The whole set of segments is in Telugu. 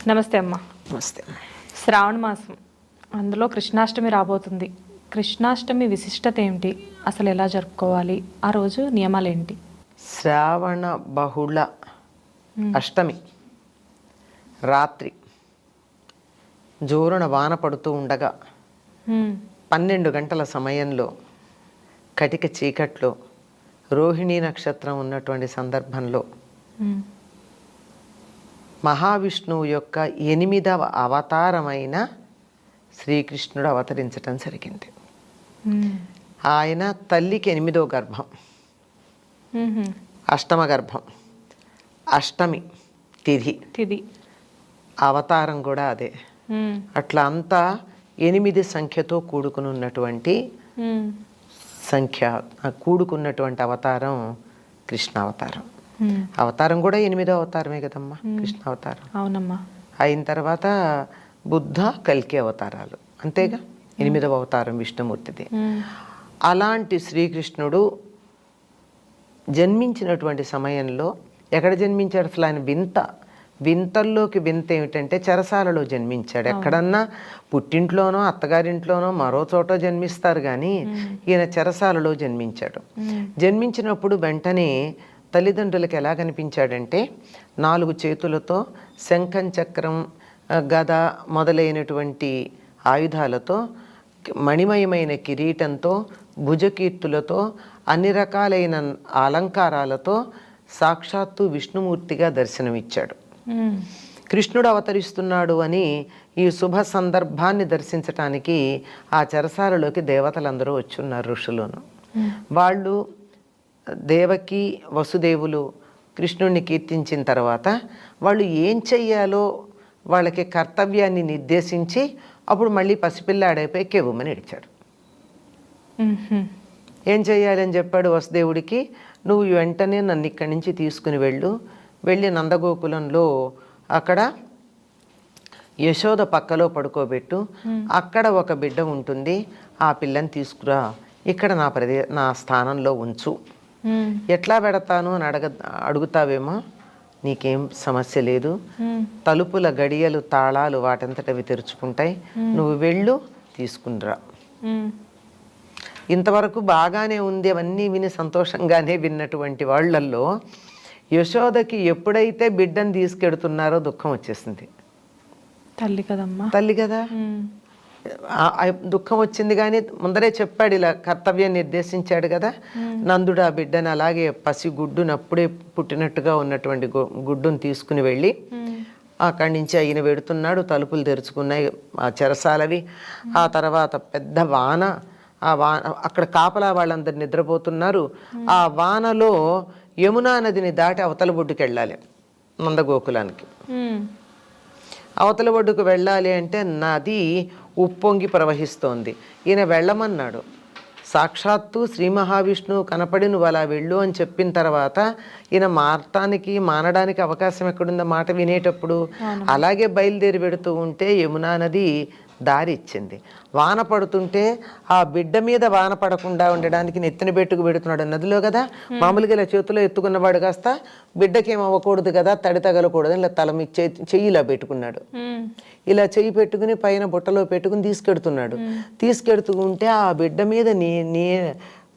నమస్తే అమ్మ. నమస్తే. శ్రావణ మాసం, అందులో కృష్ణాష్టమి రాబోతుంది. కృష్ణాష్టమి విశిష్టత ఏమిటి, అసలు ఎలా జరుపుకోవాలి, ఆ రోజు నియమాలు ఏంటి? శ్రావణ బహుళ అష్టమి రాత్రి జోరున వాన పడుతూ ఉండగా 12 గంటల సమయంలో కటిక చీకట్లో రోహిణీ నక్షత్రం ఉన్నటువంటి సందర్భంలో మహావిష్ణువు యొక్క 8వ అవతారమైన శ్రీకృష్ణుడు అవతరించటం జరిగింది. ఆయన తల్లికి 8వ గర్భం, అష్టమ గర్భం, అష్టమి తిథి, అవతారం కూడా అదే. అట్లా అంతా 8 సంఖ్యతో కూడుకున్నటువంటి కూడుకున్నటువంటి అవతారం కృష్ణ అవతారం. అవతారం కూడా 8వ అవతారమే కదమ్మా కృష్ణ అవతారం. అవునమ్మా. అయిన తర్వాత బుద్ధ కల్కి అవతారాలు, అంతేగా. 8వ అవతారం విష్ణుమూర్తిది. అలాంటి శ్రీకృష్ణుడు జన్మించినటువంటి సమయంలో ఎక్కడ జన్మించాడు? అసలు ఆయన వింతల్లోకి వింత ఏమిటంటే చెరసాలలో జన్మించాడు. ఎక్కడన్నా పుట్టింట్లోనో అత్తగారింట్లోనో మరో చోట జన్మిస్తారు, కానీ ఈయన చెరసాలలో జన్మించాడు. జన్మించినప్పుడు వెంటనే తల్లిదండ్రులకు ఎలా కనిపించాడంటే 4 చేతులతో శంఖం, చక్రం, గద మొదలైనటువంటి ఆయుధాలతో, మణిమయమైన కిరీటంతో, భుజకీర్తులతో, అన్ని రకాలైన అలంకారాలతో సాక్షాత్తు విష్ణుమూర్తిగా దర్శనమిచ్చాడు. కృష్ణుడు అవతరిస్తున్నాడు అని ఈ శుభ సందర్భాన్ని దర్శించటానికి ఆ చెరసాలలోకి దేవతలందరూ వచ్చున్నారు, ఋషులను. వాళ్ళు దేవకి వసుదేవులు కృష్ణుడిని కీర్తించిన తర్వాత వాళ్ళు ఏం చెయ్యాలో వాళ్ళకి కర్తవ్యాన్ని నిర్దేశించి అప్పుడు మళ్ళీ పసిపిల్లాడైపోయి కెవ్వుమని ఇడిచాడు. ఏం చెయ్యాలని చెప్పాడు వసుదేవుడికి? నువ్వు వెంటనే నన్ను ఇక్కడి నుంచి తీసుకుని వెళ్ళి నందగోకులంలో అక్కడ యశోద పక్కలో పడుకోబెట్టు, అక్కడ ఒక బిడ్డ ఉంటుంది, ఆ పిల్లని తీసుకురా, ఇక్కడ నా స్థానంలో ఉంచు. ఎట్లా పెడతాను అని అడుగుతావేమో, నీకేం సమస్య లేదు. తలుపుల గడియలు, తాళాలు వాటంతటవి తెరుచుకుంటాయి, నువ్వు వెళ్ళు, తీసుకునిరా. ఇంతవరకు బాగానే ఉంది, అవన్నీ విని సంతోషంగానే విన్నటువంటి వాళ్ళల్లో యశోదకి ఎప్పుడైతే బిడ్డను తీసుకెడుతున్నారో దుఃఖం వచ్చేసింది. తల్లి కదా, దుఃఖం వచ్చింది. కానీ ముందరే చెప్పాడు, ఇలా కర్తవ్యం నిర్దేశించాడు కదా. నందుడు ఆ బిడ్డను అలాగే పసి గుడ్డును, అప్పుడే పుట్టినట్టుగా ఉన్నటువంటి గుడ్డును తీసుకుని వెళ్ళి అక్కడి నుంచి ఆయన వెడుతున్నాడు. తలుపులు తెరుచుకున్నాయి ఆ చెరసాలవి. ఆ తర్వాత పెద్ద వాన, ఆ వాన అక్కడ కాపలా వాళ్ళందరు నిద్రపోతున్నారు. ఆ వానలో యమునా నదిని దాటి అవతల ఒడ్డుకు వెళ్ళాలి నందగోకులానికి. అవతల ఒడ్డుకు వెళ్ళాలి అంటే నది ఉప్పొంగి ప్రవహిస్తోంది. ఈయన వెళ్ళమన్నాడు. సాక్షాత్తు శ్రీ మహావిష్ణువు కనపడి నువ్వు అలా వెళ్ళు అని చెప్పిన తర్వాత ఈయన మానడానికి అవకాశం ఎక్కడుందో మాట వినేటప్పుడు. అలాగే బయలుదేరి పెడుతూ ఉంటే యమునా నది దారి ఇచ్చింది. వాన పడుతుంటే ఆ బిడ్డ మీద వాన పడకుండా ఉండడానికి నెత్తిన పెట్టుకు పెడుతున్నాడు నదిలో కదా. మామూలుగా ఇలా చేతిలో ఎత్తుకున్నవాడు కాస్త బిడ్డకేం అవ్వకూడదు కదా, తడి తగలకూడదు, ఇలా చెయ్యి ఇలా పెట్టుకున్నాడు. ఇలా చెయ్యి పెట్టుకుని పైన బుట్టలో పెట్టుకుని తీసుకెడుతూ ఉంటే ఆ బిడ్డ మీద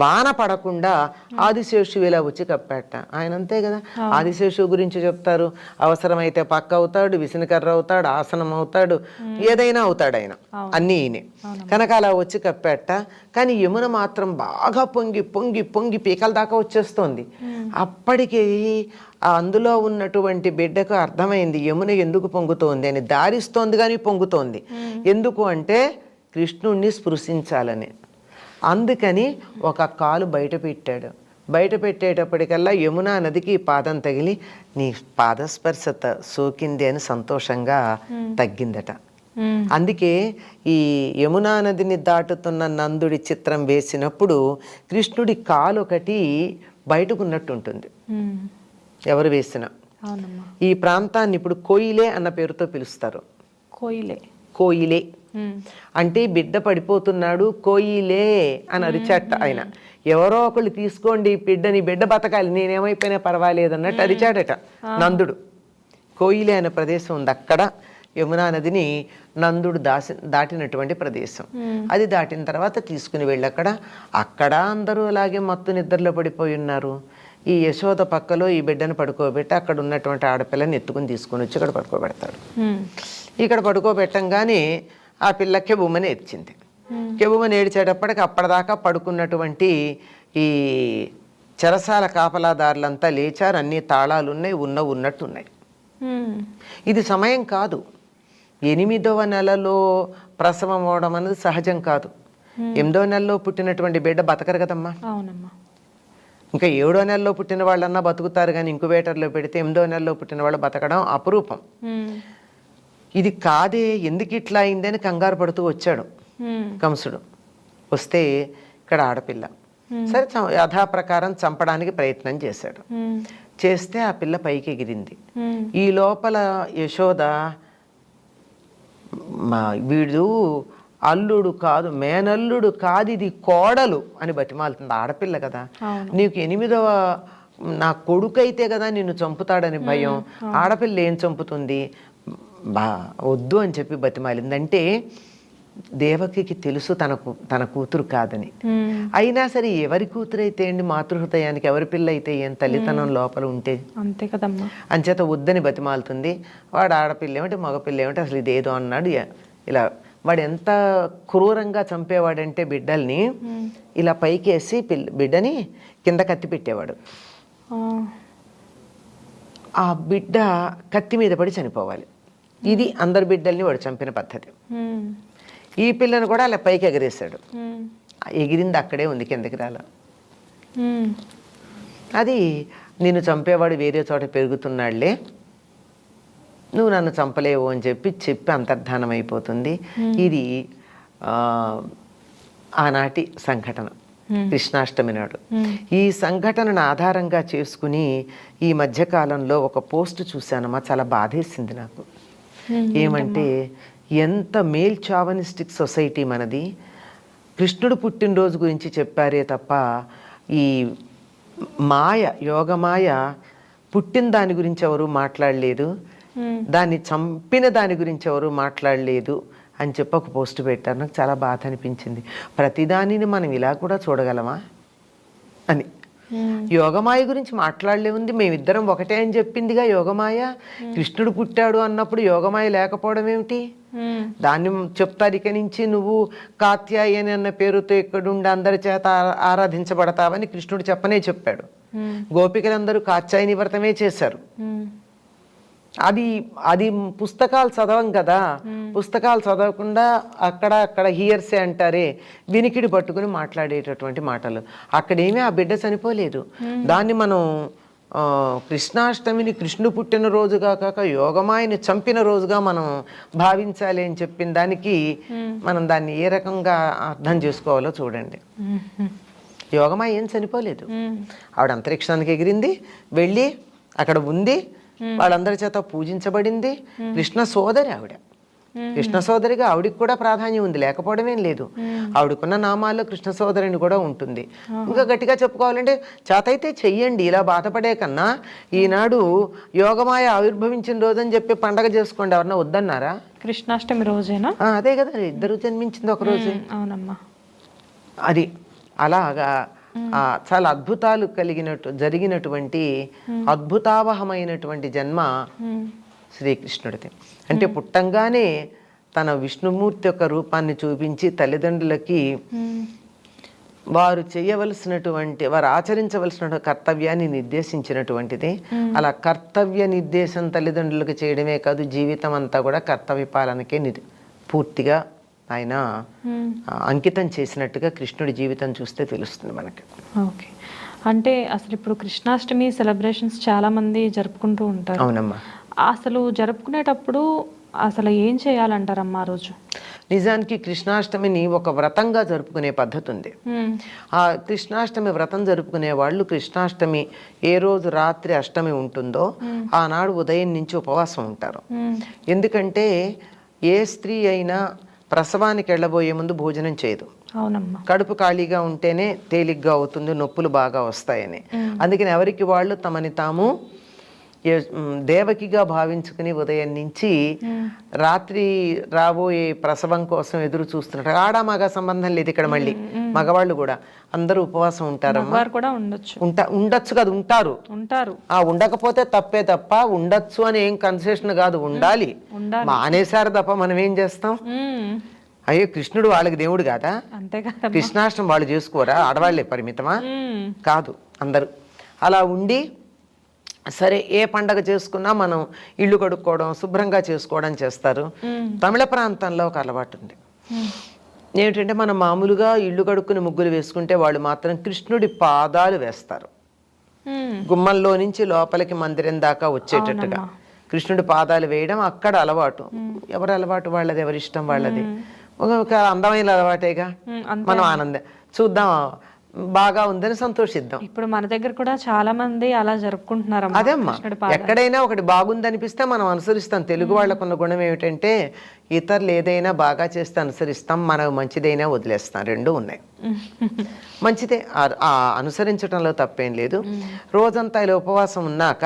వాన పడకుండా ఆదిశేషువు ఇలా వచ్చి కప్పాట. ఆయన అంతే కదా, ఆదిశేషువు గురించి చెప్తారు. అవసరమైతే పక్క అవుతాడు, విసినకర్ర అవుతాడు, ఆసనం అవుతాడు, ఏదైనా అవుతాడు ఆయన, అన్నీ ఈయనే కనుక అలా వచ్చి కప్పాట. కానీ యమున మాత్రం బాగా పొంగి పొంగి పొంగి పీకల దాకా వచ్చేస్తోంది. అప్పటికి అందులో ఉన్నటువంటి బిడ్డకు అర్థమైంది యమున ఎందుకు పొంగుతోంది అని. దారిస్తోంది కానీ పొంగుతోంది ఎందుకు అంటే కృష్ణుణ్ణి స్పృశించాలని. అందుకని ఒక కాలు బయట పెట్టేటప్పటికల్లా యమునా నదికి పాదం తగిలి నీ పాదస్పర్శత సోకింది అని సంతోషంగా తగ్గిందట. అందుకే ఈ యమునా నదిని దాటుతున్న నందుడి చిత్రం వేసినప్పుడు కృష్ణుడి కాలు ఒకటి బయటకున్నట్టు ఉంటుంది ఎవరు వేసినా. ఈ ప్రాంతాన్ని ఇప్పుడు కోయిలే అన్న పేరుతో పిలుస్తారు. కోయిలే అంటే బిడ్డ పడిపోతున్నాడు, కోయిలే అని అరిచాట ఆయన. ఎవరో ఒకళ్ళు తీసుకోండి బిడ్డ బతకాలి, నేనేమైపోయినా పర్వాలేదు అన్నట్టు అరిచాడట నందుడు. కోయిలే అనే ప్రదేశం ఉంది, అక్కడ యమునా నదిని నందుడు దాటినటువంటి ప్రదేశం. అది దాటిన తర్వాత తీసుకుని వెళ్ళి అక్కడ అందరూ అలాగే మత్తు నిద్రలో పడిపోయి ఉన్నారు. ఈ యశోద పక్కలో ఈ బిడ్డను పడుకోబెట్టి అక్కడ ఉన్నటువంటి ఆడపిల్లని ఎత్తుకుని తీసుకుని వచ్చి ఇక్కడ పడుకోబెడతాడు. ఇక్కడ పడుకోబెట్టంగానే ఆ పిల్ల కెబుమని ఏడ్చింది. కెబుమని ఏడ్చేటప్పటికి అప్పటిదాకా పడుకున్నటువంటి ఈ చెరసాల కాపలాదారులంతా లేచారు. అన్ని తాళాలు ఉన్నాయి, ఉన్నట్టున్నాయి. ఇది సమయం కాదు. 8వ నెలలో ప్రసవం అవడం అనేది సహజం కాదు. 8వ నెలలో పుట్టినటువంటి బిడ్డ బతకరు కదమ్మా. ఇంకా 7వ నెలలో పుట్టిన వాళ్ళన్నా బతుకుతారు, కానీ ఇంక్యుబేటర్లో పెడితే 8వ నెలలో పుట్టిన వాళ్ళు బతకడం అపురూపం. ఇది కాదే, ఎందుకు ఇట్లా అయిందని కంగారు పడుతూ వచ్చాడు కంసుడు. వస్తే ఇక్కడ ఆడపిల్ల. సరే, యథాప్రకారం చంపడానికి ప్రయత్నం చేశాడు. చేస్తే ఆ పిల్ల పైకి ఎగిరింది. ఈ లోపల యశోద వీడు అల్లుడు కాదు, మేనల్లుడు కాదు, ఇది కోడలు అని బతిమాలుతుంది. ఆడపిల్ల కదా, నీకు 8వ నా కొడుకు అయితే కదా నిన్ను చంపుతాడని భయం. ఆడపిల్ల ఏం చంపుతుంది, వద్దు అని చెప్పి బతిమాలింది. అంటే దేవకికి తెలుసు తన కూతురు కాదని. అయినా సరే ఎవరి కూతురు అయితే ఏంటి, మాతృహృదయానికి ఎవరి పిల్ల అయితే ఏం, తల్లితనం లోపల ఉంటే అంతే కదమ్మా. అంచేత వద్దని బతిమాలుతుంది. వాడు ఆడపిల్ల ఏమిటి మగపిల్ల ఏమిటి అసలు ఇదేదో అన్నాడు. ఇలా వాడు ఎంత క్రూరంగా చంపేవాడంటే బిడ్డల్ని ఇలా పైకేసి బిడ్డని కింద కత్తి పెట్టేవాడు. ఆ బిడ్డ కత్తి మీద పడి చనిపోవాలి. ఇది అందరి బిడ్డల్ని వాడు చంపిన పద్ధతి. ఈ పిల్లను కూడా అలా పైకి ఎగరేశాడు. ఎగిరింది అక్కడే ఉంది, కిందకి రాల. అది నిన్ను చంపేవాడు వేరే చోట పెరుగుతున్నాడులే, నువ్వు నన్ను చంపలేవు అని చెప్పి అంతర్ధానం అయిపోతుంది. ఇది ఆనాటి సంఘటన, కృష్ణాష్టమి నాడు. ఈ సంఘటనను ఆధారంగా చేసుకుని ఈ మధ్యకాలంలో ఒక పోస్ట్ చూశానమ్మా, చాలా బాధేసింది నాకు. ఏమంటే, ఎంత మేల్ చావనిస్టిక్ సొసైటీ మనది. కృష్ణుడు పుట్టినరోజు గురించి చెప్పారే తప్ప ఈ యోగమాయ పుట్టిన దాని గురించి ఎవరు మాట్లాడలేదు, దాన్ని చంపిన దాని గురించి ఎవరు మాట్లాడలేదు అని చెప్పి ఒక పోస్ట్ పెట్టారు. నాకు చాలా బాధ అనిపించింది. ప్రతిదానిని మనం ఇలా కూడా చూడగలమా అని. యోగమాయ గురించి మాట్లాడలేముంది, మేమిద్దరం ఒకటే అని చెప్పిందిగా యోగమాయ. కృష్ణుడు పుట్టాడు అన్నప్పుడు యోగమాయ లేకపోవడం ఏమిటి? దాన్ని చెప్తారు, ఇక నుంచి నువ్వు కాత్యాయని అన్న పేరుతో ఇక్కడుండి అందరి చేత ఆరాధించబడతావని కృష్ణుడు చెప్పాడు. గోపికలందరూ కాత్యాయని వ్రతమే చేశారు. అది పుస్తకాలు చదవం కదా, పుస్తకాలు చదవకుండా అక్కడ హియర్సే అంటారే, వినికిడి పట్టుకుని మాట్లాడేటటువంటి మాటలు. అక్కడేమీ ఆ బిడ్డ చనిపోలేదు. దాన్ని మనం కృష్ణాష్టమిని కృష్ణుడు పుట్టిన రోజుగా కాక యోగమాయని చంపిన రోజుగా మనం భావించాలి అని చెప్పిన దానికి మనం దాన్ని ఏ రకంగా అర్థం చేసుకోవాలో చూడండి. యోగమాయ ఏం చనిపోలేదు, ఆవిడ అంతరిక్షానికి ఎగిరింది, వెళ్ళి అక్కడ ఉంది, వాళ్ళందరి చేత పూజించబడింది. కృష్ణ సోదరి ఆవిడ, కృష్ణ సోదరిగా ఆవిడికి కూడా ప్రాధాన్యం ఉంది, లేకపోవడమేం లేదు. ఆవిడకున్న నామాల్లో కృష్ణ సోదరిని కూడా ఉంటుంది. ఇంకా గట్టిగా చెప్పుకోవాలంటే చేతైతే చెయ్యండి, ఇలా బాధపడే కన్నా ఈనాడు యోగమాయ ఆవిర్భవించిన రోజు అని చెప్పి పండగ చేసుకోండి. ఎవరన్నా వద్దన్నారా? కృష్ణాష్టమి రోజేనా? అదే కదా, ఇద్దరు జన్మించింది ఒక రోజు. అవునమ్మా. అది అలాగా చాలా అద్భుతాలు జరిగినటువంటి అద్భుతావహమైనటువంటి జన్మ శ్రీకృష్ణుడిది. అంటే పుట్టంగానే తన విష్ణుమూర్తి యొక్క రూపాన్ని చూపించి తల్లిదండ్రులకి వారు ఆచరించవలసిన కర్తవ్యాన్ని నిర్దేశించినటువంటిది. అలా కర్తవ్య నిర్దేశం తల్లిదండ్రులకు చేయడమే కాదు, జీవితం అంతా కూడా కర్తవ్య పాలనకే పూర్తిగా ఆయన అంకితం చేసినట్టుగా కృష్ణుడి జీవితం చూస్తే తెలుస్తుంది మనకి. ఓకే, అంటే అసలు ఇప్పుడు కృష్ణాష్టమి సెలబ్రేషన్స్ చాలా మంది జరుపుకుంటూ ఉంటారు. అవునమ్మా. అసలు జరుపుకునేటప్పుడు అసలు ఏం చేయాలంటారమ్మా ఆ రోజు? నిజానికి కృష్ణాష్టమిని ఒక వ్రతంగా జరుపుకునే పద్ధతి ఉంది. ఆ కృష్ణాష్టమి వ్రతం జరుపుకునే వాళ్ళు కృష్ణాష్టమి ఏ రోజు రాత్రి అష్టమి ఉంటుందో ఆనాడు ఉదయం నుంచి ఉపవాసం ఉంటారు. ఎందుకంటే ఏ స్త్రీ అయినా ప్రసవానికి వెళ్ళబోయే ముందు భోజనం చేయదు. అవునమ్మా. కడుపు ఖాళీగా ఉంటేనే తేలిగ్గా అవుతుంది, నొప్పులు బాగా వస్తాయని. అందుకని ఎవరికి వాళ్ళు తమని తాము దేవకిగా భావించుకుని ఉదయం నుంచి రాత్రి రాబోయే ప్రసవం కోసం ఎదురు చూస్తున్నట్టు. ఆడ మగ సంబంధం లేదు ఇక్కడ. మళ్ళీ మగవాళ్ళు కూడా అందరూ ఉపవాసం ఉంటారమ్మా. వారు కూడా ఉండొచ్చు. ఉండొచ్చు కదా, ఉంటారు. ఉండకపోతే తప్పే తప్ప, ఉండొచ్చు అని ఏం కన్సెషన్ కాదు, ఉండాలి. మానేశారు తప్ప మనం ఏం చేస్తాం? అయ్యో కృష్ణుడు వాళ్ళకి దేవుడు కాదా? అంతే కదా. కృష్ణాష్టమి వాళ్ళు చేసుకోరా? ఆడవాళ్లే పరిమితమా? కాదు, అందరూ అలా ఉండి, సరే ఏ పండగ చేసుకున్నా మనం ఇల్లు కడుక్కోవడం, శుభ్రంగా చేసుకోవడం చేస్తారు. తమిళ ప్రాంతంలో ఒక అలవాటు ఉంది. ఏమిటంటే మనం మామూలుగా ఇల్లు కడుక్కుని ముగ్గులు వేసుకుంటే వాళ్ళు మాత్రం కృష్ణుడి పాదాలు వేస్తారు. గుమ్మంలో నుంచి లోపలికి మందిరం దాకా వచ్చేటట్టుగా కృష్ణుడి పాదాలు వేయడం అక్కడ అలవాటు. ఎవరి అలవాటు వాళ్ళది, ఎవరి ఇష్టం వాళ్ళది. ఒక అందమైన అలవాటేగా, మనం ఆనందం చూద్దాం, బాగా ఉందని సంతోషిద్దాం. ఇప్పుడు మన దగ్గర కూడా చాలా మంది అలా జరుపుకుంటున్నారు. అదేమ్మా, ఎక్కడైనా ఒకటి బాగుందనిపిస్తే మనం అనుసరిస్తాం. తెలుగు వాళ్ళకున్న గుణం ఏమిటంటే ఇతరులు ఏదైనా బాగా చేస్తే అనుసరిస్తాం, మనకు మంచిదైనా వదిలేస్తాం. రెండూ ఉన్నాయి. మంచిదే, అనుసరించడంలో తప్పేం లేదు. రోజంతా ఇలా ఉపవాసం ఉన్నాక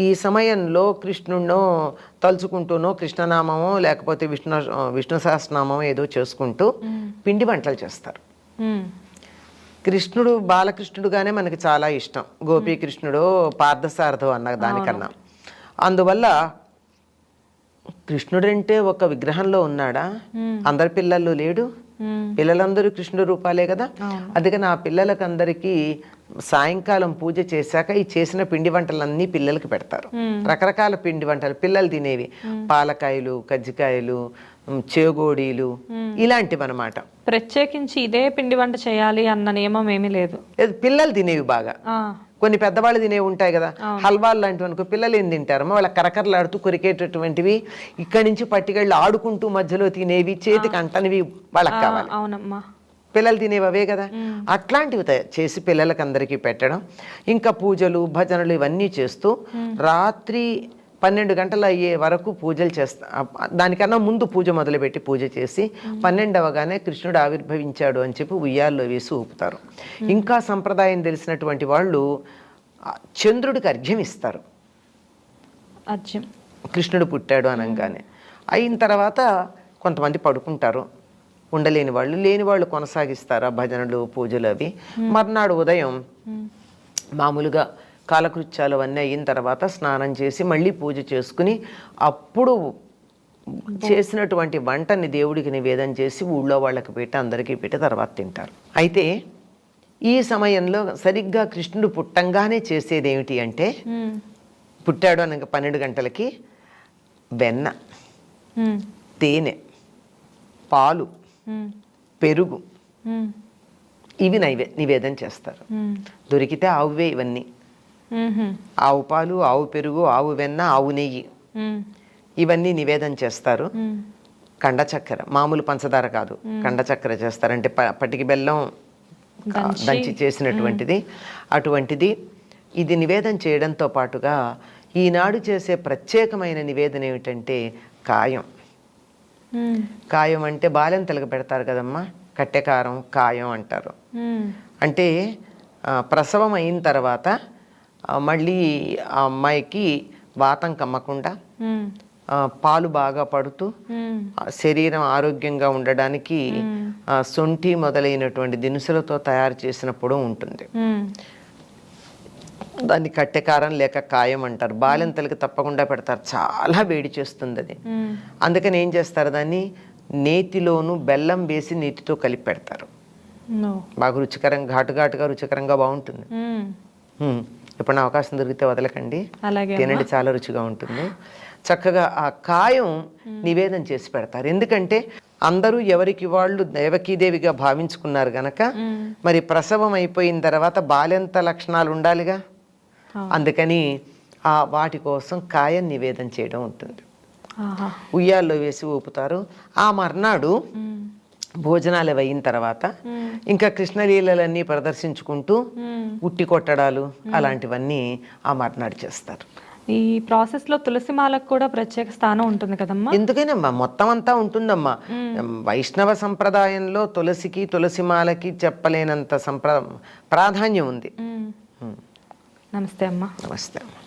ఈ సమయంలో కృష్ణుడినో తలుచుకుంటూనో, కృష్ణనామమో లేకపోతే విష్ణు సహస్రనామమో ఏదో చేసుకుంటూ పిండి వంటలు చేస్తారు. కృష్ణుడు బాలకృష్ణుడుగానే మనకి చాలా ఇష్టం. గోపీకృష్ణుడు, పార్థసారథో అన్న దానికన్నా. అందువల్ల కృష్ణుడంటే ఒక విగ్రహంలో ఉన్నాడా? అందరి పిల్లల్లో లేడు. పిల్లలందరూ కృష్ణుడు రూపాలే కదా. అందుకని ఆ పిల్లలకందరికీ సాయంకాలం పూజ చేశాక ఈ చేసిన పిండి వంటలన్నీ పిల్లలకి పెడతారు. రకరకాల పిండి వంటలు పిల్లలు తినేవి, పాలకాయలు, కజ్జికాయలు, చేగోడీలు, ఇలాంటివి అనమాట. ప్రత్యేకించి ఇదే పిండి వంట చేయాలి అన్న నియమం ఏమీ లేదు. పిల్లలు తినేవి బాగా. కొన్ని పెద్దవాళ్ళు తినేవి ఉంటాయి కదా, హల్వాలు లాంటివి అనుకో. పిల్లలు ఏం తింటారమ్మా? వాళ్ళ కరకరలాడుతూ కొరికేటటువంటివి, ఇక్కడి నుంచి పట్టుకెళ్ళి ఆడుకుంటూ మధ్యలో తినేవి, చేతికి అంటనివి వాళ్ళకి కావాలి. అవునమ్మా, పిల్లలు తినేవి అవే కదా. అట్లాంటివి చేసి పిల్లలకి అందరికీ పెట్టడం, ఇంకా పూజలు భజనలు ఇవన్నీ చేస్తూ రాత్రి 12 గంటలు అయ్యే వరకు పూజలు చేస్తా. దానికన్నా ముందు పూజ మొదలుపెట్టి పూజ చేసి 12 అవగానే కృష్ణుడు ఆవిర్భవించాడు అని చెప్పి ఉయ్యాల్లో వేసి ఊపుతారు. ఇంకా సంప్రదాయం తెలిసినటువంటి వాళ్ళు చంద్రుడికి అర్ఘ్యం ఇస్తారు. కృష్ణుడు పుట్టాడు అనగానే అయిన తర్వాత కొంతమంది పడుకుంటారు. ఉండలేని వాళ్ళు, లేని వాళ్ళు కొనసాగిస్తారు ఆ భజనలు పూజలు అవి. మర్నాడు ఉదయం మామూలుగా కాలకృత్యాలు అవన్నీ అయిన తర్వాత స్నానం చేసి మళ్ళీ పూజ చేసుకుని అప్పుడు చేసినటువంటి వంటని దేవుడికి నివేదన చేసి ఊళ్ళో వాళ్ళకి పెట్టి అందరికీ పెట్టి తర్వాత తింటారు. అయితే ఈ సమయంలో సరిగ్గా కృష్ణుడు పుట్టంగానే చేసేది ఏమిటి అంటే, పుట్టాడు అనగా 12 గంటలకి వెన్న, తేనె, పాలు, పెరుగు ఇవి నివేదన చేస్తారు. దొరికితే ఆవువే ఇవన్నీ. ఆవు పాలు, ఆవు పెరుగు, ఆవు వెన్న, ఆవు నెయ్యి ఇవన్నీ నివేదన చేస్తారు. కండ చక్కెర, మామూలు పంచదార కాదు, కండ చక్కెర చేస్తారు. అంటే పటికి బెల్లం దంచి చేసినటువంటిది. అటువంటిది ఇది నివేదన చేయడంతో పాటుగా ఈనాడు చేసే ప్రత్యేకమైన నివేదన ఏమిటంటే కాయం. కాయం అంటే బాలెంతలకు పెడతారు కదమ్మా, కట్టెకారం, కాయం అంటారు. అంటే ప్రసవం అయిన తర్వాత మళ్ళీ ఆ అమ్మాయికి వాతం కమ్మకుండా పాలు బాగా పడుతూ శరీరం ఆరోగ్యంగా ఉండడానికి సొంఠి మొదలైనటువంటి దినుసులతో తయారు చేసిన పొడి ఉంటుంది. దాన్ని కట్టెకారం లేక కాయం అంటారు. బాలెంతలకి తప్పకుండా పెడతారు, చాలా వేడి చేస్తుంది అది. అందుకని ఏం చేస్తారు, దాన్ని నేతిలోను బెల్లం వేసి నీటితో కలిపి పెడతారు. బాగా రుచికరంగా, ఘాటుగా రుచికరంగా బాగుంటుంది. ఎప్పుడైనా అవకాశం దొరికితే వదలకండి, తినండి, చాలా రుచిగా ఉంటుంది. చక్కగా ఆ కాయం నివేదన చేసి పెడతారు. ఎందుకంటే అందరూ ఎవరికి వాళ్ళు దేవకీదేవిగా భావించుకున్నారు గనక మరి ప్రసవం అయిపోయిన తర్వాత బాలెంత లక్షణాలు ఉండాలిగా. అందుకని వాటి కోసం కాయం నివేదన చేయడం ఉంటుంది. ఉయ్యాల్లో వేసి ఊపుతారు. ఆ మర్నాడు భోజనాలు అయిన తర్వాత ఇంకా కృష్ణలీలలన్నీ ప్రదర్శించుకుంటూ ఉట్టి కొట్టడాలు అలాంటివన్నీ ఆ మర్నాడు చేస్తారు. ఈ ప్రాసెస్ లో తులసి మాలకు కూడా ప్రత్యేక స్థానం ఉంటుంది కదమ్మా? ఎందుకనమ్మా, మొత్తం అంతా ఉంటుందమ్మా. వైష్ణవ సంప్రదాయంలో తులసికి, తులసి మాలకి చెప్పలేనంత ప్రాధాన్యం ఉంది. నమస్తే అమ్మా. నమస్తే అమ్మా.